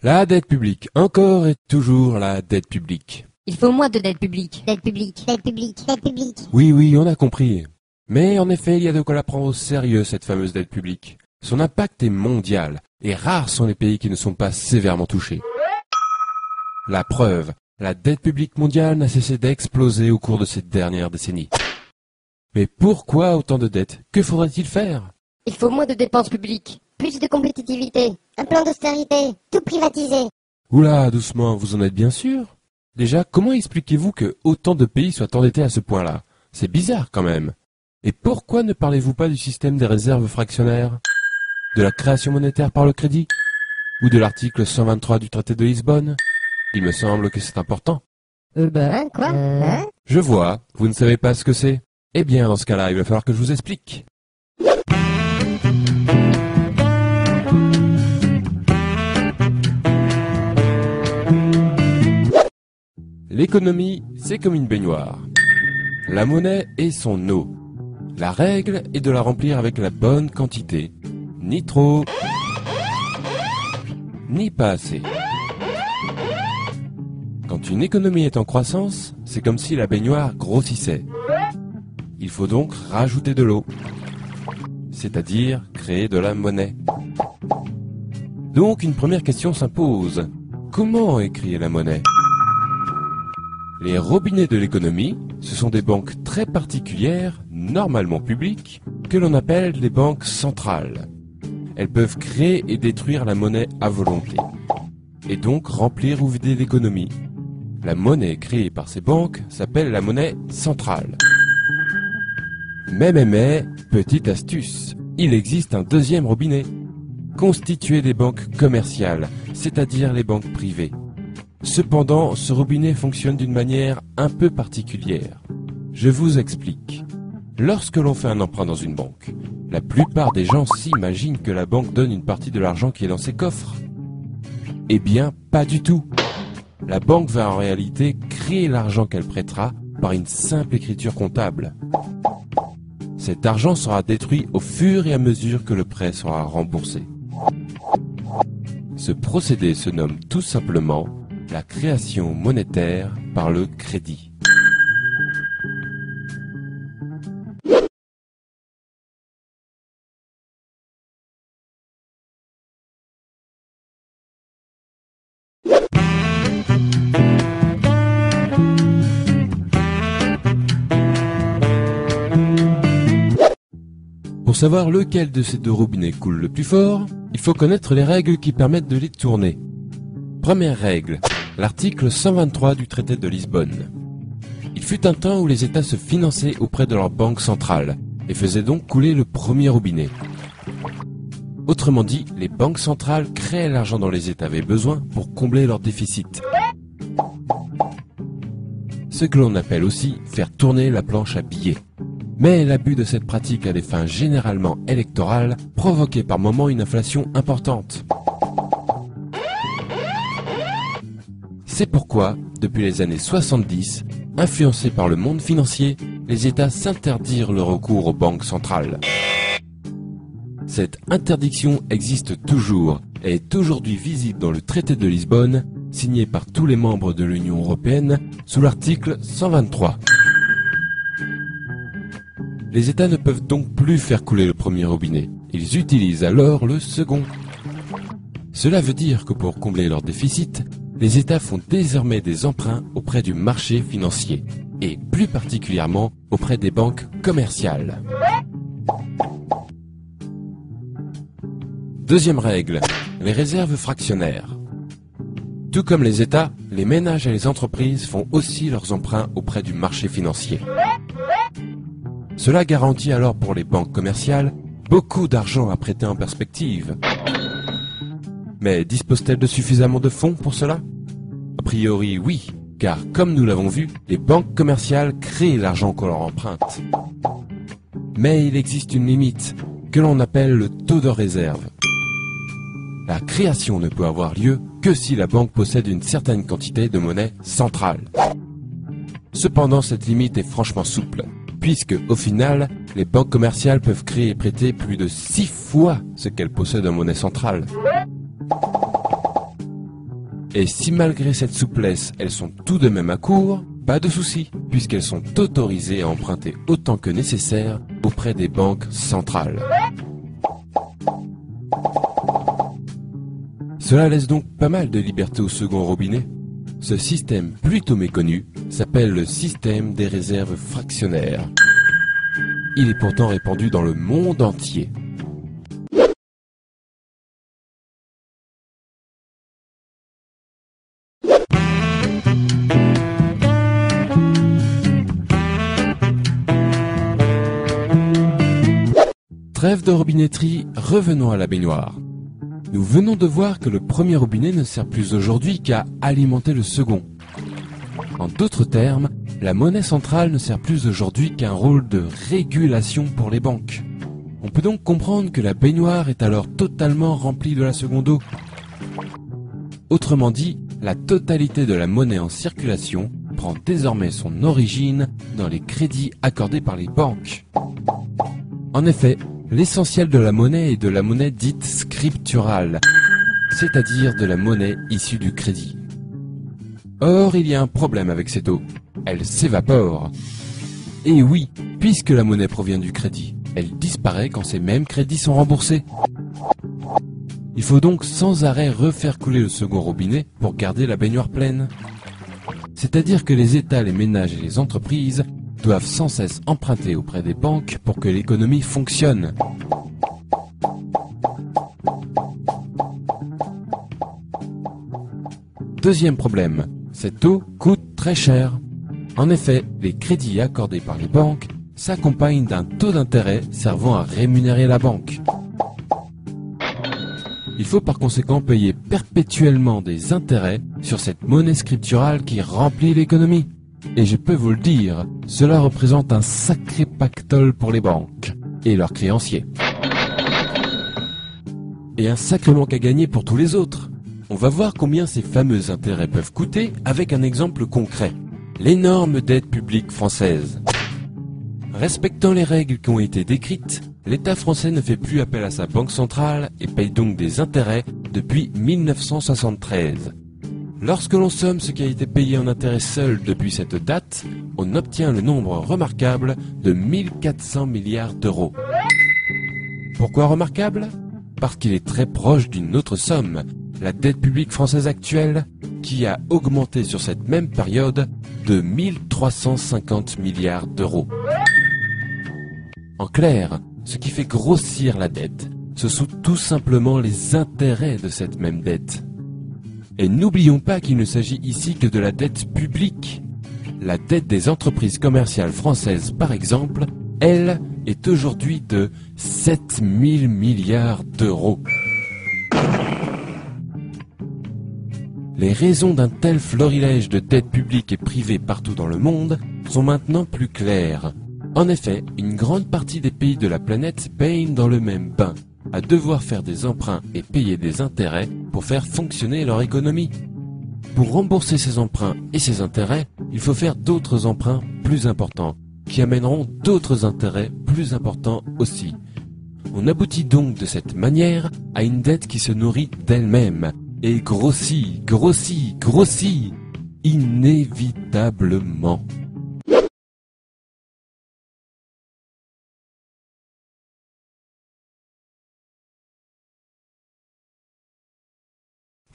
La dette publique, encore et toujours la dette publique. Il faut moins de dette publique. Dette publique, dette publique, dette publique. Oui, on a compris. Mais en effet, il y a de quoi la prendre au sérieux, cette fameuse dette publique. Son impact est mondial, et rares sont les pays qui ne sont pas sévèrement touchés. La preuve, la dette publique mondiale n'a cessé d'exploser au cours de ces dernières décennies. Mais pourquoi autant de dettes? Que faudrait-il faire? Il faut moins de dépenses publiques. Plus de compétitivité, un plan d'austérité, tout privatiser. Oula, doucement, vous en êtes bien sûr? Déjà, comment expliquez-vous que autant de pays soient endettés à ce point-là? C'est bizarre quand même. Et pourquoi ne parlez-vous pas du système des réserves fractionnaires? De la création monétaire par le crédit? Ou de l'article 123 du traité de Lisbonne? Il me semble que c'est important. Hein, quoi? Hein? Je vois, vous ne savez pas ce que c'est. Eh bien, dans ce cas-là, il va falloir que je vous explique. L'économie, c'est comme une baignoire. La monnaie est son eau. La règle est de la remplir avec la bonne quantité. Ni trop, ni pas assez. Quand une économie est en croissance, c'est comme si la baignoire grossissait. Il faut donc rajouter de l'eau, c'est-à-dire créer de la monnaie. Donc une première question s'impose. Comment est créée la monnaie? Les robinets de l'économie, ce sont des banques très particulières, normalement publiques, que l'on appelle les banques centrales. Elles peuvent créer et détruire la monnaie à volonté, et donc remplir ou vider l'économie. La monnaie créée par ces banques s'appelle la monnaie centrale. Mais, petite astuce, il existe un deuxième robinet, constitué des banques commerciales, c'est-à-dire les banques privées. Cependant, ce robinet fonctionne d'une manière un peu particulière. Je vous explique. Lorsque l'on fait un emprunt dans une banque, la plupart des gens s'imaginent que la banque donne une partie de l'argent qui est dans ses coffres. Eh bien, pas du tout. La banque va en réalité créer l'argent qu'elle prêtera par une simple écriture comptable. Cet argent sera détruit au fur et à mesure que le prêt sera remboursé. Ce procédé se nomme tout simplement la création monétaire par le crédit. Pour savoir lequel de ces deux robinets coule le plus fort, il faut connaître les règles qui permettent de les tourner. Première règle, l'article 123 du traité de Lisbonne. Il fut un temps où les États se finançaient auprès de leur banque centrale et faisaient donc couler le premier robinet. Autrement dit, les banques centrales créaient l'argent dont les États avaient besoin pour combler leur déficit. Ce que l'on appelle aussi faire tourner la planche à billets. Mais l'abus de cette pratique à des fins généralement électorales provoquait par moments une inflation importante. C'est pourquoi, depuis les années 70, influencés par le monde financier, les États s'interdirent le recours aux banques centrales. Cette interdiction existe toujours et est aujourd'hui visible dans le traité de Lisbonne, signé par tous les membres de l'Union européenne sous l'article 123. Les États ne peuvent donc plus faire couler le premier robinet. Ils utilisent alors le second. Cela veut dire que pour combler leur déficit, les États font désormais des emprunts auprès du marché financier, et plus particulièrement auprès des banques commerciales. Deuxième règle, les réserves fractionnaires. Tout comme les États, les ménages et les entreprises font aussi leurs emprunts auprès du marché financier. Cela garantit alors pour les banques commerciales beaucoup d'argent à prêter en perspective. Mais disposent-elles de suffisamment de fonds pour cela? A priori oui, car comme nous l'avons vu, les banques commerciales créent l'argent qu'on leur emprunte. Mais il existe une limite, que l'on appelle le taux de réserve. La création ne peut avoir lieu que si la banque possède une certaine quantité de monnaie centrale. Cependant, cette limite est franchement souple, puisque, au final, les banques commerciales peuvent créer et prêter plus de 6 fois ce qu'elles possèdent en monnaie centrale. Et si malgré cette souplesse, elles sont tout de même à court, pas de souci, puisqu'elles sont autorisées à emprunter autant que nécessaire auprès des banques centrales. Cela laisse donc pas mal de liberté au second robinet. Ce système plutôt méconnu s'appelle le système des réserves fractionnaires. Il est pourtant répandu dans le monde entier. Trêve de robinetterie, revenons à la baignoire. Nous venons de voir que le premier robinet ne sert plus aujourd'hui qu'à alimenter le second. En d'autres termes, la monnaie centrale ne sert plus aujourd'hui qu'un rôle de régulation pour les banques. On peut donc comprendre que la baignoire est alors totalement remplie de la seconde eau. Autrement dit, la totalité de la monnaie en circulation prend désormais son origine dans les crédits accordés par les banques. En effet, l'essentiel de la monnaie est de la monnaie dite scripturale, c'est-à-dire de la monnaie issue du crédit. Or, il y a un problème avec cette eau. Elle s'évapore. Et oui, puisque la monnaie provient du crédit, elle disparaît quand ces mêmes crédits sont remboursés. Il faut donc sans arrêt refaire couler le second robinet pour garder la baignoire pleine. C'est-à-dire que les États, les ménages et les entreprises doivent sans cesse emprunter auprès des banques pour que l'économie fonctionne. Deuxième problème, cette eau coûte très cher. En effet, les crédits accordés par les banques s'accompagnent d'un taux d'intérêt servant à rémunérer la banque. Il faut par conséquent payer perpétuellement des intérêts sur cette monnaie scripturale qui remplit l'économie. Et je peux vous le dire, cela représente un sacré pactole pour les banques et leurs créanciers. Et un sacré manque à gagner pour tous les autres. On va voir combien ces fameux intérêts peuvent coûter avec un exemple concret. L'énorme dette publique française. Respectant les règles qui ont été décrites, l'État français ne fait plus appel à sa banque centrale et paye donc des intérêts depuis 1973. Lorsque l'on somme ce qui a été payé en intérêts seul depuis cette date, on obtient le nombre remarquable de 1400 milliards d'euros. Pourquoi remarquable ? Parce qu'il est très proche d'une autre somme, la dette publique française actuelle, qui a augmenté sur cette même période de 1350 milliards d'euros. En clair, ce qui fait grossir la dette, ce sont tout simplement les intérêts de cette même dette. Et n'oublions pas qu'il ne s'agit ici que de la dette publique. La dette des entreprises commerciales françaises, par exemple, elle, est aujourd'hui de 7000 milliards d'euros. Les raisons d'un tel florilège de dettes publiques et privées partout dans le monde sont maintenant plus claires. En effet, une grande partie des pays de la planète baignent dans le même bain, à devoir faire des emprunts et payer des intérêts pour faire fonctionner leur économie. Pour rembourser ces emprunts et ces intérêts, il faut faire d'autres emprunts plus importants, qui amèneront d'autres intérêts plus importants aussi. On aboutit donc de cette manière à une dette qui se nourrit d'elle-même, et grossit, grossit, grossit, inévitablement.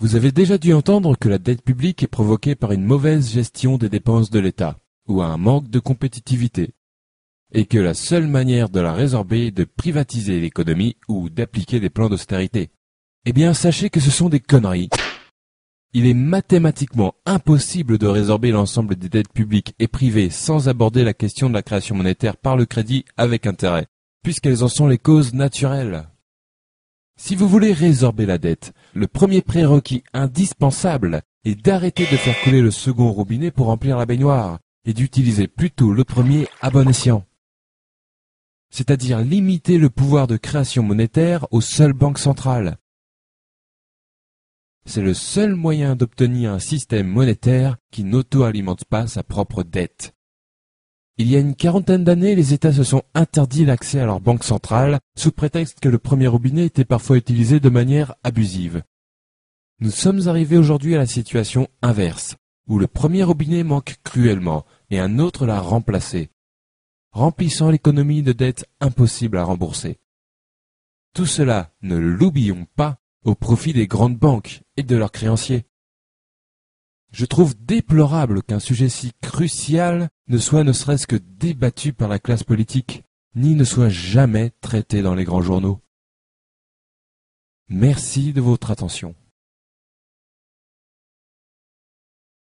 Vous avez déjà dû entendre que la dette publique est provoquée par une mauvaise gestion des dépenses de l'État, ou un manque de compétitivité, et que la seule manière de la résorber est de privatiser l'économie ou d'appliquer des plans d'austérité. Eh bien, sachez que ce sont des conneries. Il est mathématiquement impossible de résorber l'ensemble des dettes publiques et privées sans aborder la question de la création monétaire par le crédit avec intérêt, puisqu'elles en sont les causes naturelles. Si vous voulez résorber la dette, le premier prérequis indispensable est d'arrêter de faire couler le second robinet pour remplir la baignoire et d'utiliser plutôt le premier à bon escient. C'est-à-dire limiter le pouvoir de création monétaire aux seules banques centrales. C'est le seul moyen d'obtenir un système monétaire qui n'auto-alimente pas sa propre dette. Il y a une quarantaine d'années, les États se sont interdits l'accès à leur banque centrale, sous prétexte que le premier robinet était parfois utilisé de manière abusive. Nous sommes arrivés aujourd'hui à la situation inverse, où le premier robinet manque cruellement et un autre l'a remplacé, remplissant l'économie de dettes impossibles à rembourser. Tout cela, ne l'oublions pas, au profit des grandes banques et de leurs créanciers. Je trouve déplorable qu'un sujet si crucial ne soit ne serait-ce que débattu par la classe politique, ni ne soit jamais traité dans les grands journaux. Merci de votre attention.